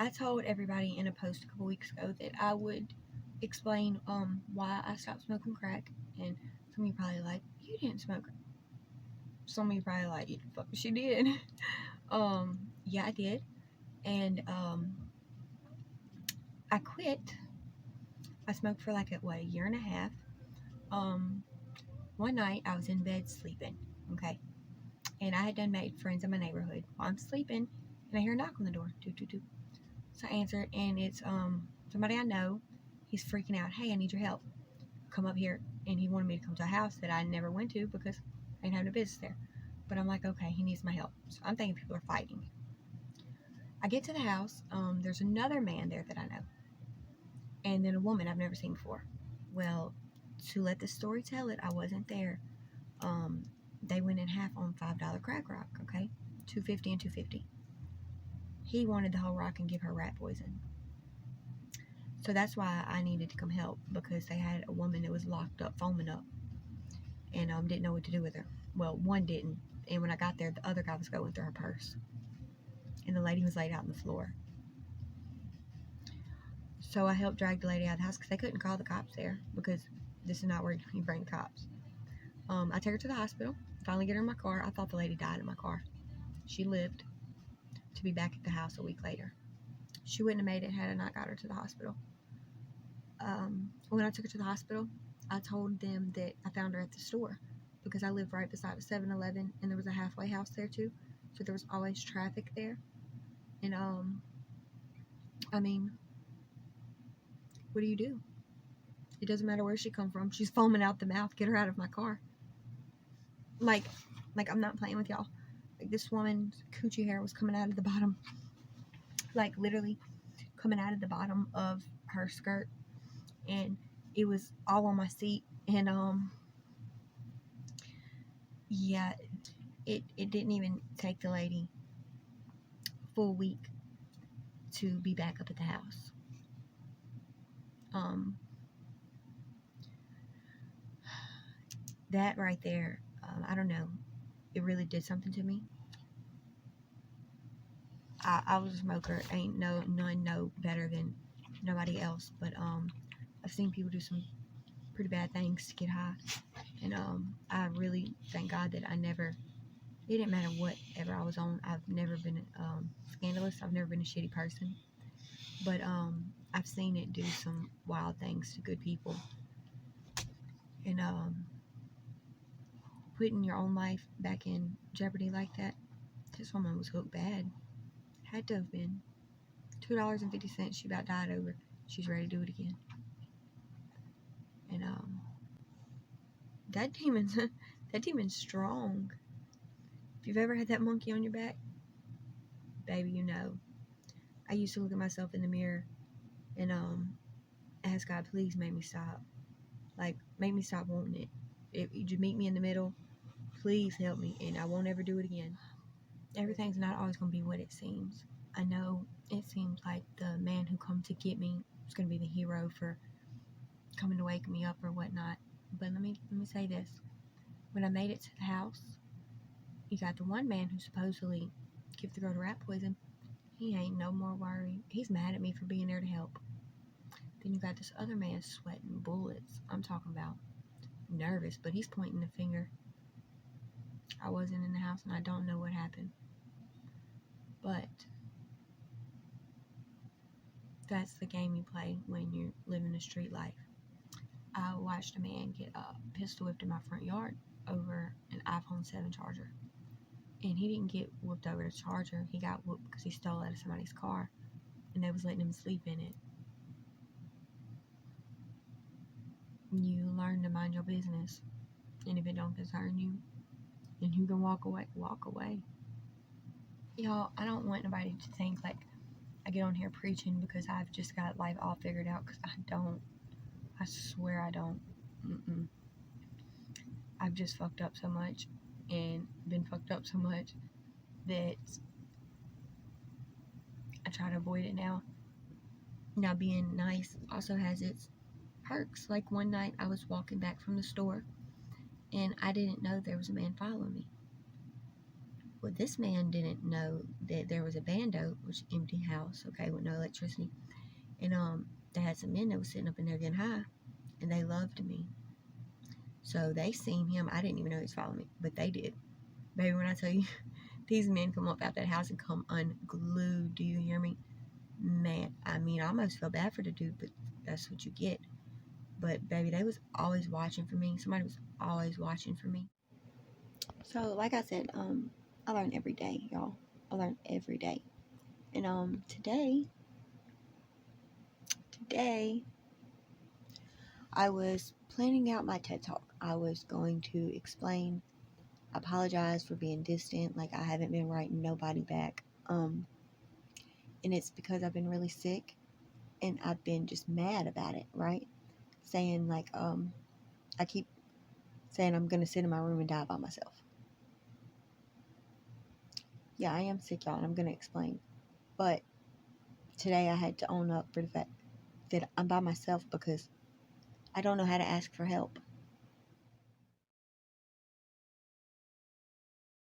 I told everybody in a post a couple weeks ago that I would explain why I stopped smoking crack, and some of you probably like, you didn't smoke. Some of you probably like, fuck, she did. Yeah, I did, and I quit. I smoked for like a year and a half. One night I was in bed sleeping, okay, and I had done made friends in my neighborhood. While I'm sleeping, and I hear a knock on the door. Doo doo doo. So I answer, and it's somebody I know. He's freaking out. Hey, I need your help. Come up here. And he wanted me to come to a house that I never went to because I didn't have no business there. But I'm like, okay, he needs my help. So I'm thinking people are fighting. I get to the house. There's another man there that I know, and then a woman I've never seen before. Well, to let the story tell it, I wasn't there. They went in half on $5 crack rock. Okay, $2.50 and $2.50. He wanted the whole rock and give her rat poison. So that's why I needed to come help, because they had a woman that was locked up, foaming up, and didn't know what to do with her. Well, one didn't, and when I got there, the other guy was going through her purse, and the lady was laid out on the floor. So I helped drag the lady out of the house because they couldn't call the cops there, because this is not where you bring the cops. I take her to the hospital, finally get her in my car. I thought the lady died in my car. She lived to be back at the house a week later. She wouldn't have made it had I not got her to the hospital. When I took her to the hospital, I told them that I found her at the store, because I live right beside a 7-Eleven, and there was a halfway house there too, so there was always traffic there. And I mean, what do you do? It doesn't matter where she come from. She's foaming out the mouth. Get her out of my car. Like I'm not playing with y'all. Like, this woman's coochie hair was coming out of the bottom, like literally coming out of the bottom of her skirt, and it was all on my seat. And yeah, it didn't even take the lady a full week to be back up at the house. That right there, I don't know, it really did something to me. I was a smoker. Ain't none know better than nobody else, but I've seen people do some pretty bad things to get high, and I really thank God that it didn't matter whatever I was on. I've never been scandalous. I've never been a shitty person, but I've seen it do some wild things to good people, and putting your own life back in jeopardy like that. This woman was hooked bad. Had to have been. $2.50 she about died over. She's ready to do it again. And that demon's strong. If you've ever had that monkey on your back, baby, you know. I used to look at myself in the mirror and ask God, please make me stop. Like, make me stop wanting it. If you just meet me in the middle, please help me, and I won't ever do it again. Everything's not always going to be what it seems. I know it seems like the man who come to get me is going to be the hero for coming to wake me up or whatnot. But let me say this. When I made it to the house, you got the one man who supposedly give the girl the rat poison. He ain't no more worried. He's mad at me for being there to help. Then you got this other man sweating bullets. I'm talking about nervous, but he's pointing the finger. I wasn't in the house and I don't know what happened. But that's the game you play when you're living a street life. I watched a man get pistol whipped in my front yard over an iPhone 7 charger. And he didn't get whooped over the charger. He got whooped because he stole out of somebody's car, and they was letting him sleep in it. You learn to mind your business. And if it don't concern you, then you can walk away. Walk away. Y'all, I don't want nobody to think like I get on here preaching because I've just got life all figured out, because I don't. I swear I don't. I've just fucked up so much and been fucked up so much that I try to avoid it now. Now, being nice also has its perks. Like, one night I was walking back from the store and I didn't know there was a man following me. Well, this man didn't know that there was a bando, which empty house, okay, with no electricity. And they had some men that was sitting up in there getting high, and they loved me. So they seen him. I didn't even know he was following me, but they did. Baby, when I tell you, these men come up out that house and come unglued. Do you hear me? Man, I mean, I almost feel bad for the dude, but that's what you get. But baby, they was always watching for me. Somebody was always watching for me. So, like I said, I learn every day, y'all. I learn every day. And today, I was planning out my TED Talk. I was going to apologize for being distant, like I haven't been writing nobody back. And it's because I've been really sick, and I've been just mad about it, right? Saying like, I keep saying I'm gonna sit in my room and die by myself. Yeah, I am sick, y'all, and I'm gonna explain. But today I had to own up for the fact that I'm by myself because I don't know how to ask for help.